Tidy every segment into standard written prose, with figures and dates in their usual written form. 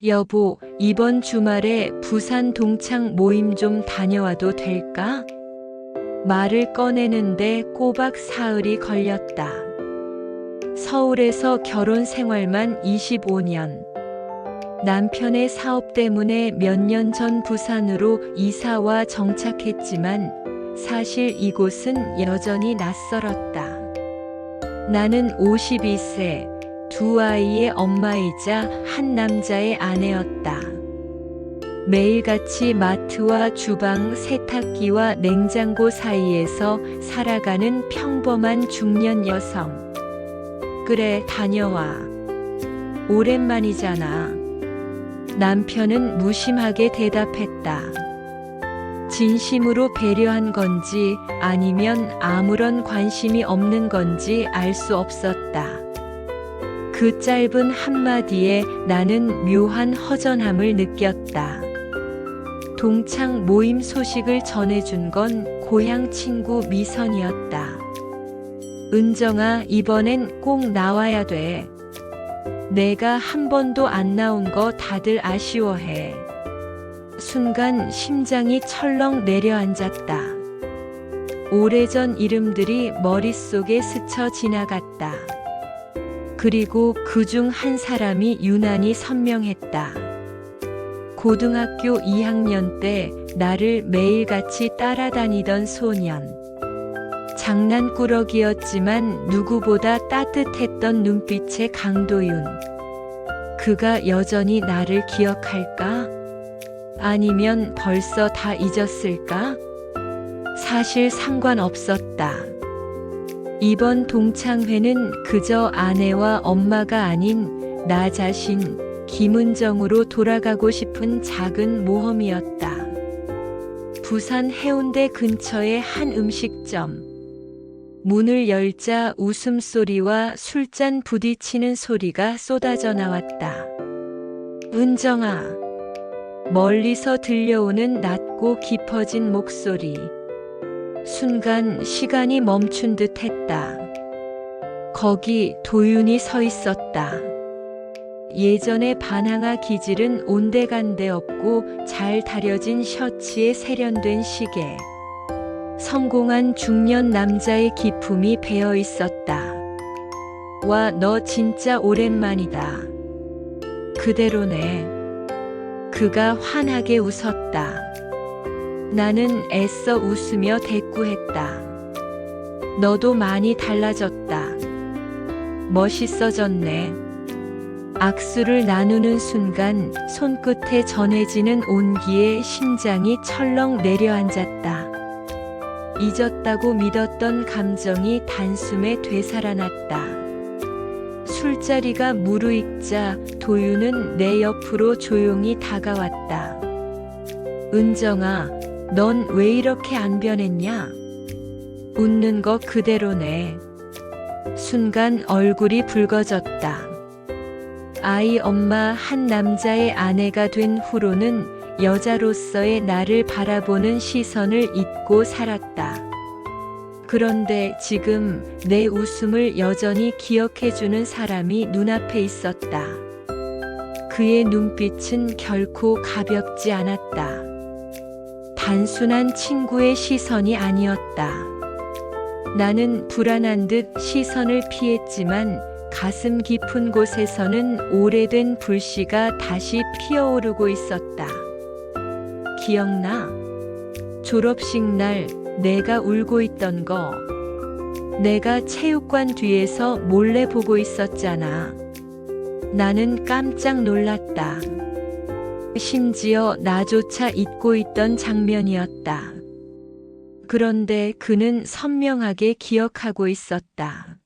여보, 이번 주말에 부산 동창 모임 좀 다녀와도 될까? 말을 꺼내는데 꼬박 사흘이 걸렸다. 서울에서 결혼 생활만 25년. 남편의 사업 때문에 몇 년 전 부산으로 이사와 정착했지만 사실 이곳은 여전히 낯설었다. 나는 52세, 두 아이의 엄마이자 한 남자의 아내였다. 매일같이 마트와 주방, 세탁기와 냉장고 사이에서 살아가는 평범한 중년 여성. 그래, 다녀와. 오랜만이잖아. 남편은 무심하게 대답했다. 진심으로 배려한 건지 아니면 아무런 관심이 없는 건지 알 수 없었다. 그 짧은 한마디에 나는 묘한 허전함을 느꼈다. 동창 모임 소식을 전해준 건 고향 친구 미선이었다. 은정아, 이번엔 꼭 나와야 돼. 내가 한 번도 안 나온 거 다들 아쉬워해. 순간 심장이 철렁 내려앉았다. 오래전 이름들이 머릿속에 스쳐 지나갔다. 그리고 그중 한 사람이 유난히 선명했다. 고등학교 2학년 때 나를 매일같이 따라다니던 소년. 장난꾸러기였지만 누구보다 따뜻했던 눈빛의 강도윤. 그가 여전히 나를 기억할까? 아니면 벌써 다 잊었을까? 사실 상관없었다. 이번 동창회는 그저 아내와 엄마가 아닌 나 자신, 김은정으로 돌아가고 싶은 작은 모험이었다. 부산 해운대 근처의 한 음식점. 문을 열자 웃음소리와 술잔 부딪히는 소리가 쏟아져 나왔다. 은정아. 멀리서 들려오는 낮고 깊어진 목소리. 순간 시간이 멈춘 듯 했다. 거기 도윤이 서 있었다. 예전의 반항아 기질은 온데간데 없고 잘 다려진 셔츠에 세련된 시계. 성공한 중년 남자의 기품이 배어 있었다. 와, 너 진짜 오랜만이다. 그대로네. 그가 환하게 웃었다. 나는 애써 웃으며 대꾸했다. 너도 많이 달라졌다. 멋있어졌네. 악수를 나누는 순간 손끝에 전해지는 온기에 심장이 철렁 내려앉았다. 잊었다고 믿었던 감정이 단숨에 되살아났다. 술자리가 무르익자 도윤은 내 옆으로 조용히 다가왔다. 은정아, 넌 왜 이렇게 안 변했냐? 웃는 거 그대로네. 순간 얼굴이 붉어졌다. 아이 엄마 한 남자의 아내가 된 후로는 여자로서의 나를 바라보는 시선을 잊고 살았다. 그런데 지금 내 웃음을 여전히 기억해주는 사람이 눈앞에 있었다. 그의 눈빛은 결코 가볍지 않았다. 단순한 친구의 시선이 아니었다. 나는 불안한 듯 시선을 피했지만 가슴 깊은 곳에서는 오래된 불씨가 다시 피어오르고 있었다. 기억나? 졸업식 날 내가 울고 있던 거. 내가 체육관 뒤에서 몰래 보고 있었잖아. 나는 깜짝 놀랐다. 심지어 나조차 잊고 있던 장면이었다. 그런데 그는 선명하게 기억하고 있었다.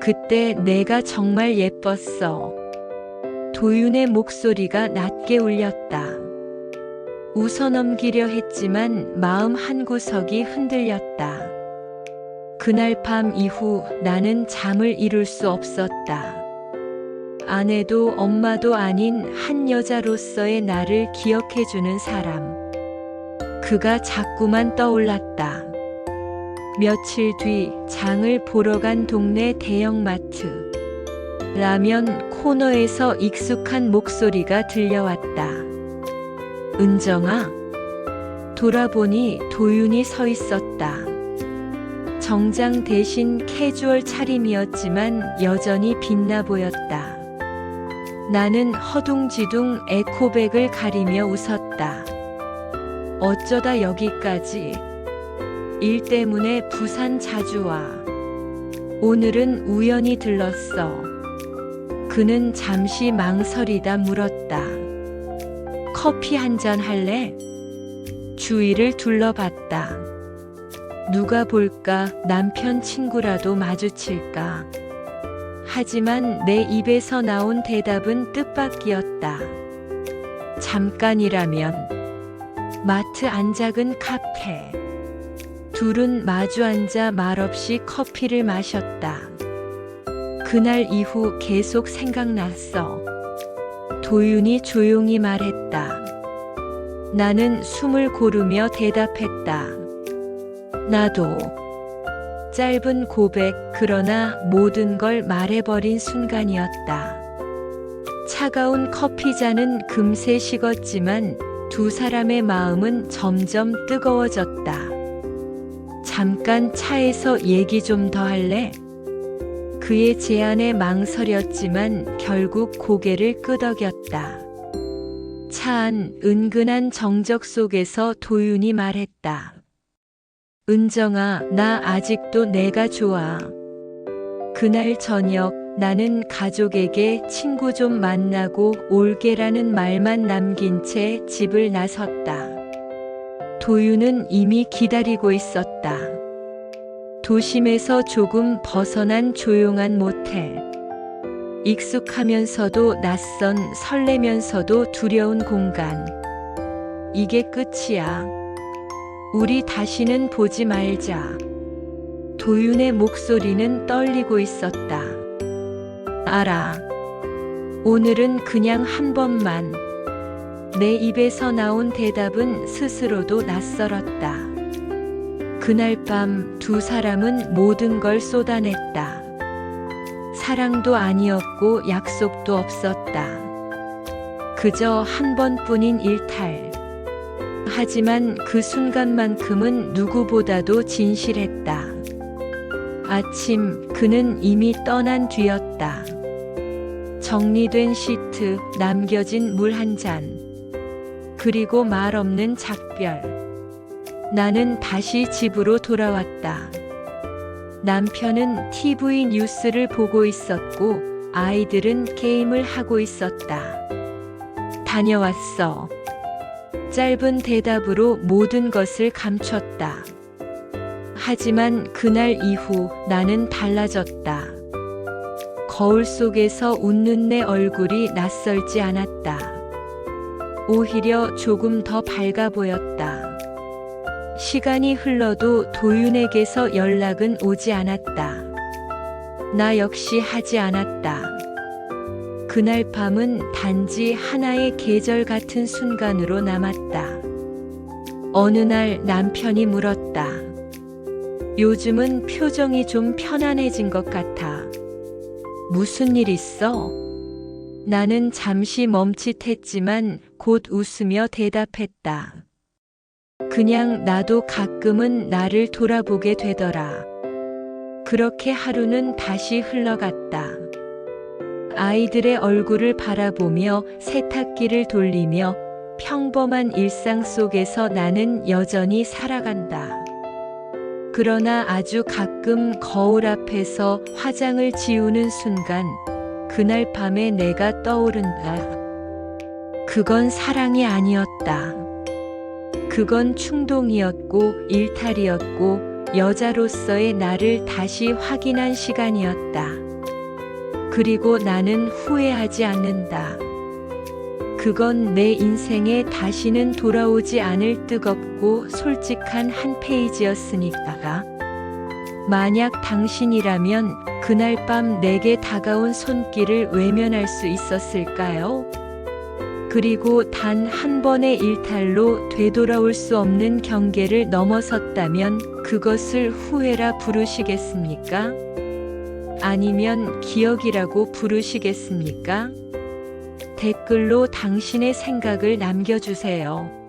그때 내가 정말 예뻤어. 도윤의 목소리가 낮게 울렸다. 웃어넘기려 했지만 마음 한구석이 흔들렸다. 그날 밤 이후 나는 잠을 이룰 수 없었다. 아내도 엄마도 아닌 한 여자로서의 나를 기억해주는 사람. 그가 자꾸만 떠올랐다. 며칠 뒤 장을 보러 간 동네 대형마트. 라면, 코너에서 익숙한 목소리가 들려왔다. 은정아. 돌아보니 도윤이 서 있었다. 정장 대신 캐주얼 차림이었지만 여전히 빛나 보였다. 나는 허둥지둥 에코백을 가리며 웃었다. 어쩌다 여기까지. 일 때문에 부산 자주 와. 오늘은 우연히 들렀어. 그는 잠시 망설이다 물었다. 커피 한잔 할래? 주위를 둘러봤다. 누가 볼까, 남편 친구라도 마주칠까. 하지만 내 입에서 나온 대답은 뜻밖이었다. 잠깐이라면. 마트 안 작은 카페. 둘은 마주 앉아 말없이 커피를 마셨다. 그날 이후 계속 생각났어. 도윤이 조용히 말했다. 나는 숨을 고르며 대답했다. 나도. 짧은 고백, 그러나 모든 걸 말해버린 순간이었다. 차가운 커피잔은 금세 식었지만 두 사람의 마음은 점점 뜨거워졌다. 잠깐 차에서 얘기 좀 더 할래? 그의 제안에 망설였지만 결국 고개를 끄덕였다. 차 안 은근한 정적 속에서 도윤이 말했다. 은정아, 나 아직도 내가 좋아. 그날 저녁 나는 가족에게 친구 좀 만나고 올게라는 말만 남긴 채 집을 나섰다. 도윤은 이미 기다리고 있었다. 도심에서 조금 벗어난 조용한 모텔. 익숙하면서도 낯선, 설레면서도 두려운 공간. 이게 끝이야. 우리 다시는 보지 말자. 도윤의 목소리는 떨리고 있었다. 알아. 오늘은 그냥 한 번만. 내 입에서 나온 대답은 스스로도 낯설었다. 그날 밤 두 사람은 모든 걸 쏟아냈다. 사랑도 아니었고 약속도 없었다. 그저 한 번뿐인 일탈. 하지만 그 순간만큼은 누구보다도 진실했다. 아침, 그는 이미 떠난 뒤였다. 정리된 시트, 남겨진 물 한 잔. 그리고 말 없는 작별. 나는 다시 집으로 돌아왔다. 남편은 TV 뉴스를 보고 있었고 아이들은 게임을 하고 있었다. 다녀왔어. 짧은 대답으로 모든 것을 감췄다. 하지만 그날 이후 나는 달라졌다. 거울 속에서 웃는 내 얼굴이 낯설지 않았다. 오히려 조금 더 밝아 보였다. 시간이 흘러도 도윤에게서 연락은 오지 않았다. 나 역시 하지 않았다. 그날 밤은 단지 하나의 계절 같은 순간으로 남았다. 어느 날 남편이 물었다. 요즘은 표정이 좀 편안해진 것 같아. 무슨 일 있어? 나는 잠시 멈칫했지만 곧 웃으며 대답했다. 그냥 나도 가끔은 나를 돌아보게 되더라. 그렇게 하루는 다시 흘러갔다. 아이들의 얼굴을 바라보며 세탁기를 돌리며 평범한 일상 속에서 나는 여전히 살아간다. 그러나 아주 가끔 거울 앞에서 화장을 지우는 순간 그날 밤에 내가 떠오른다. 그건 사랑이 아니었다. 그건 충동이었고 일탈이었고 여자로서의 나를 다시 확인한 시간이었다. 그리고 나는 후회하지 않는다. 그건 내 인생에 다시는 돌아오지 않을 뜨겁고 솔직한 한 페이지였으니까. 만약 당신이라면 그날 밤 내게 다가온 손길을 외면할 수 있었을까요? 그리고 단 한 번의 일탈로 되돌아올 수 없는 경계를 넘어섰다면 그것을 후회라 부르시겠습니까? 아니면 기억이라고 부르시겠습니까? 댓글로 당신의 생각을 남겨주세요.